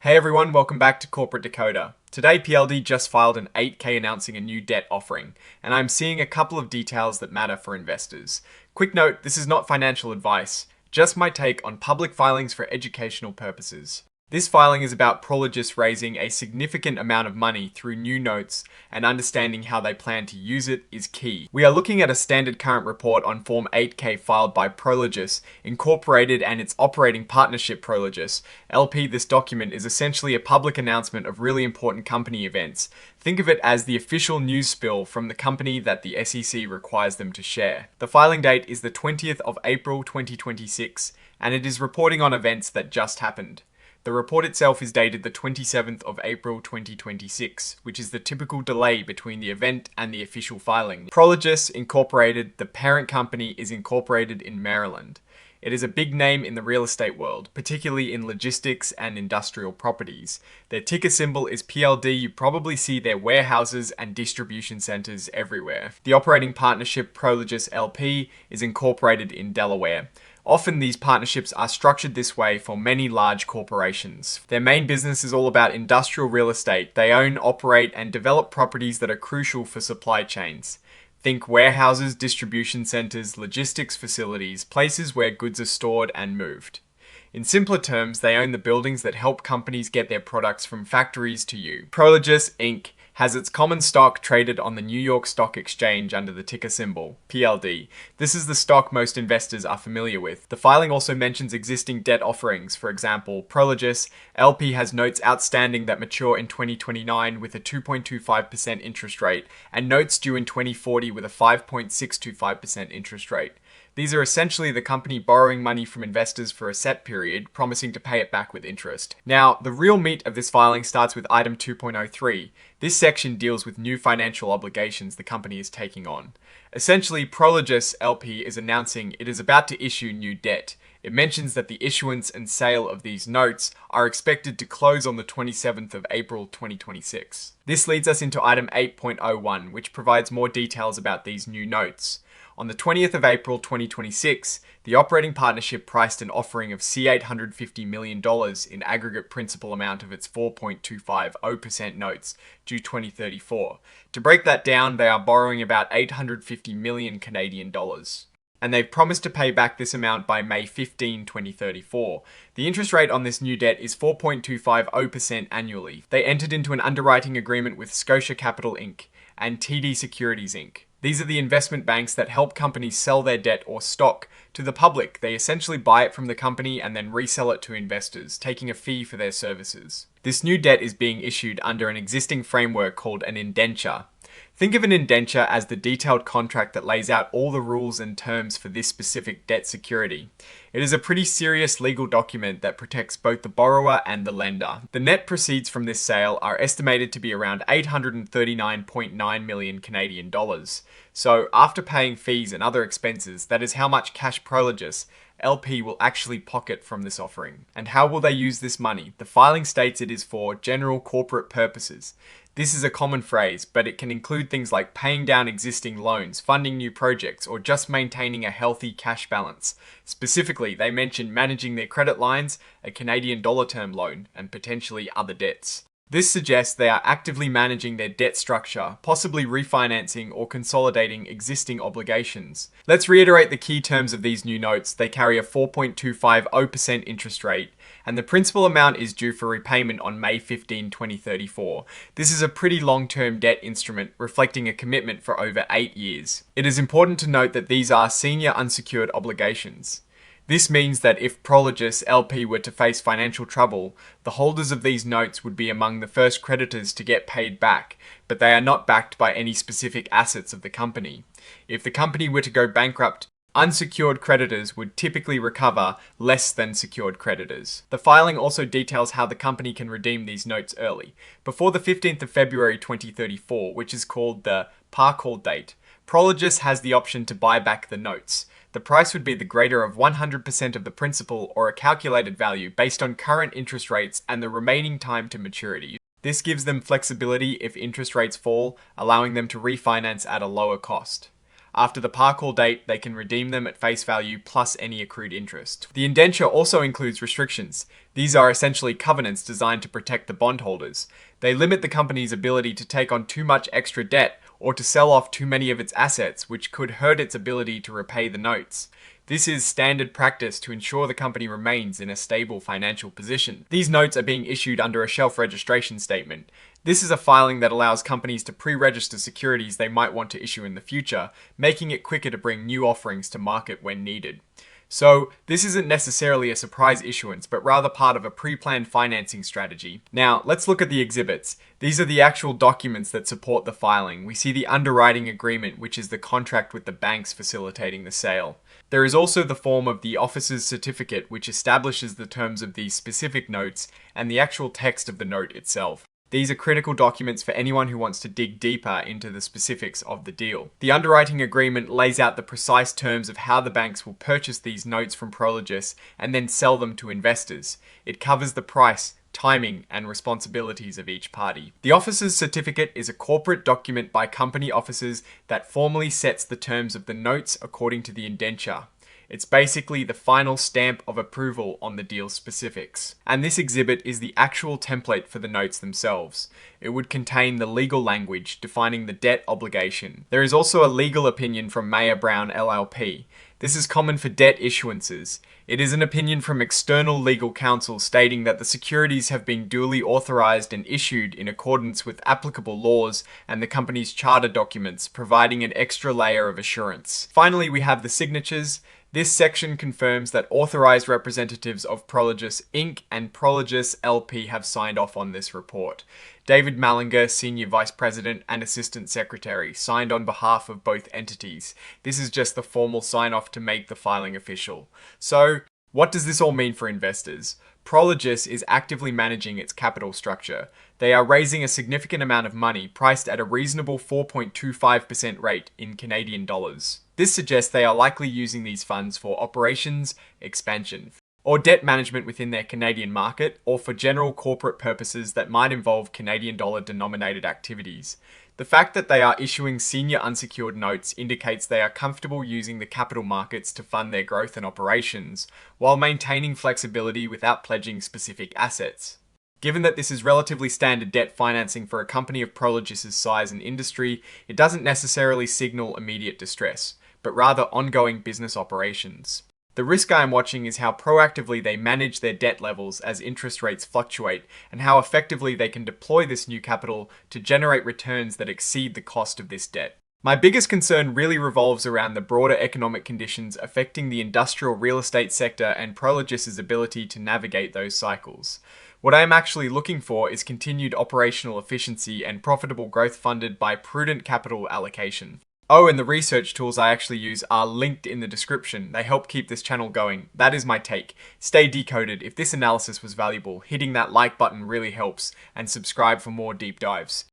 Hey everyone, welcome back to Corporate Decoder. Today PLD just filed an 8K announcing a new debt offering, and I'm seeing a couple of details that matter for investors. Quick note, this is not financial advice, just my take on public filings for educational purposes. This filing is about Prologis raising a significant amount of money through new notes, and understanding how they plan to use it is key. We are looking at a standard current report on Form 8K filed by Prologis Incorporated and its operating partnership Prologis LP. This document is essentially a public announcement of really important company events. Think of it as the official news spill from the company that the SEC requires them to share. The filing date is the 20th of April 2026, and it is reporting on events that just happened. The report itself is dated the 27th of April 2026, which is the typical delay between the event and the official filing. Prologis Incorporated, the parent company, is incorporated in Maryland. It is a big name in the real estate world, particularly in logistics and industrial properties. Their ticker symbol is PLD. You probably see their warehouses and distribution centers everywhere. The operating partnership Prologis LP is incorporated in Delaware. Often these partnerships are structured this way for many large corporations. Their main business is all about industrial real estate. They own, operate, and develop properties that are crucial for supply chains. Think warehouses, distribution centers, logistics facilities, places where goods are stored and moved. In simpler terms, they own the buildings that help companies get their products from factories to you. Prologis Inc. has its common stock traded on the New York Stock Exchange under the ticker symbol, PLD. This is the stock most investors are familiar with. The filing also mentions existing debt offerings. For example, Prologis LP has notes outstanding that mature in 2029 with a 2.25% interest rate, and notes due in 2040 with a 5.625% interest rate. These are essentially the company borrowing money from investors for a set period, promising to pay it back with interest. Now, the real meat of this filing starts with item 2.03. This section deals with new financial obligations the company is taking on. Essentially, Prologis LP is announcing it is about to issue new debt. It mentions that the issuance and sale of these notes are expected to close on the 27th of April 2026. This leads us into item 8.01, which provides more details about these new notes. On the 20th of April 2026, the operating partnership priced an offering of $850 million in aggregate principal amount of its 4.250% notes due 2034. To break that down, they are borrowing about 850 million Canadian dollars. And they've promised to pay back this amount by May 15, 2034. The interest rate on this new debt is 4.250% annually. They entered into an underwriting agreement with Scotia Capital Inc. and TD Securities Inc. These are the investment banks that help companies sell their debt or stock to the public. They essentially buy it from the company and then resell it to investors, taking a fee for their services. This new debt is being issued under an existing framework called an indenture. Think of an indenture as the detailed contract that lays out all the rules and terms for this specific debt security. It is a pretty serious legal document that protects both the borrower and the lender. The net proceeds from this sale are estimated to be around 839.9 million Canadian dollars. So after paying fees and other expenses, that is how much cash Prologis LP will actually pocket from this offering. And how will they use this money? The filing states it is for general corporate purposes. This is a common phrase, but it can include things like paying down existing loans, funding new projects, or just maintaining a healthy cash balance. Specifically, they mention managing their credit lines, a Canadian dollar term loan, and potentially other debts. This suggests they are actively managing their debt structure, possibly refinancing or consolidating existing obligations. Let's reiterate the key terms of these new notes. They carry a 4.250% interest rate, and the principal amount is due for repayment on May 15, 2034. This is a pretty long-term debt instrument, reflecting a commitment for over 8 years. It is important to note that these are senior unsecured obligations. This means that if Prologis LP were to face financial trouble, the holders of these notes would be among the first creditors to get paid back, but they are not backed by any specific assets of the company. If the company were to go bankrupt, unsecured creditors would typically recover less than secured creditors. The filing also details how the company can redeem these notes early. Before the 15th of February 2034, which is called the par call date, Prologis has the option to buy back the notes. The price would be the greater of 100% of the principal or a calculated value based on current interest rates and the remaining time to maturity. This gives them flexibility if interest rates fall, allowing them to refinance at a lower cost. After the par call date, they can redeem them at face value plus any accrued interest. The indenture also includes restrictions. These are essentially covenants designed to protect the bondholders. They limit the company's ability to take on too much extra debt or to sell off too many of its assets, which could hurt its ability to repay the notes. This is standard practice to ensure the company remains in a stable financial position. These notes are being issued under a shelf registration statement. This is a filing that allows companies to pre-register securities they might want to issue in the future, making it quicker to bring new offerings to market when needed. So, this isn't necessarily a surprise issuance, but rather part of a pre-planned financing strategy. Now, let's look at the exhibits. These are the actual documents that support the filing. We see the underwriting agreement, which is the contract with the banks facilitating the sale. There is also the form of the officer's certificate, which establishes the terms of these specific notes, and the actual text of the note itself. These are critical documents for anyone who wants to dig deeper into the specifics of the deal. The underwriting agreement lays out the precise terms of how the banks will purchase these notes from Prologis and then sell them to investors. It covers the price, timing, and responsibilities of each party. The officer's certificate is a corporate document by company officers that formally sets the terms of the notes according to the indenture. It's basically the final stamp of approval on the deal specifics. And this exhibit is the actual template for the notes themselves. It would contain the legal language defining the debt obligation. There is also a legal opinion from Mayer Brown LLP. This is common for debt issuances. It is an opinion from external legal counsel stating that the securities have been duly authorized and issued in accordance with applicable laws and the company's charter documents, providing an extra layer of assurance. Finally, we have the signatures. This section confirms that authorized representatives of Prologis Inc. and Prologis LP have signed off on this report. David Mallinger, Senior Vice President and Assistant Secretary, signed on behalf of both entities. This is just the formal sign-off to make the filing official. So, what does this all mean for investors? Prologis is actively managing its capital structure. They are raising a significant amount of money, priced at a reasonable 4.25% rate in Canadian dollars. This suggests they are likely using these funds for operations, expansion, or debt management within their Canadian market, or for general corporate purposes that might involve Canadian dollar denominated activities. The fact that they are issuing senior unsecured notes indicates they are comfortable using the capital markets to fund their growth and operations, while maintaining flexibility without pledging specific assets. Given that this is relatively standard debt financing for a company of Prologis' size and industry, it doesn't necessarily signal immediate distress, but rather ongoing business operations. The risk I am watching is how proactively they manage their debt levels as interest rates fluctuate, and how effectively they can deploy this new capital to generate returns that exceed the cost of this debt. My biggest concern really revolves around the broader economic conditions affecting the industrial real estate sector and Prologis' ability to navigate those cycles. What I am actually looking for is continued operational efficiency and profitable growth funded by prudent capital allocation. Oh, and the research tools I actually use are linked in the description. They help keep this channel going. That is my take. Stay decoded. If this analysis was valuable, hitting that like button really helps, and subscribe for more deep dives.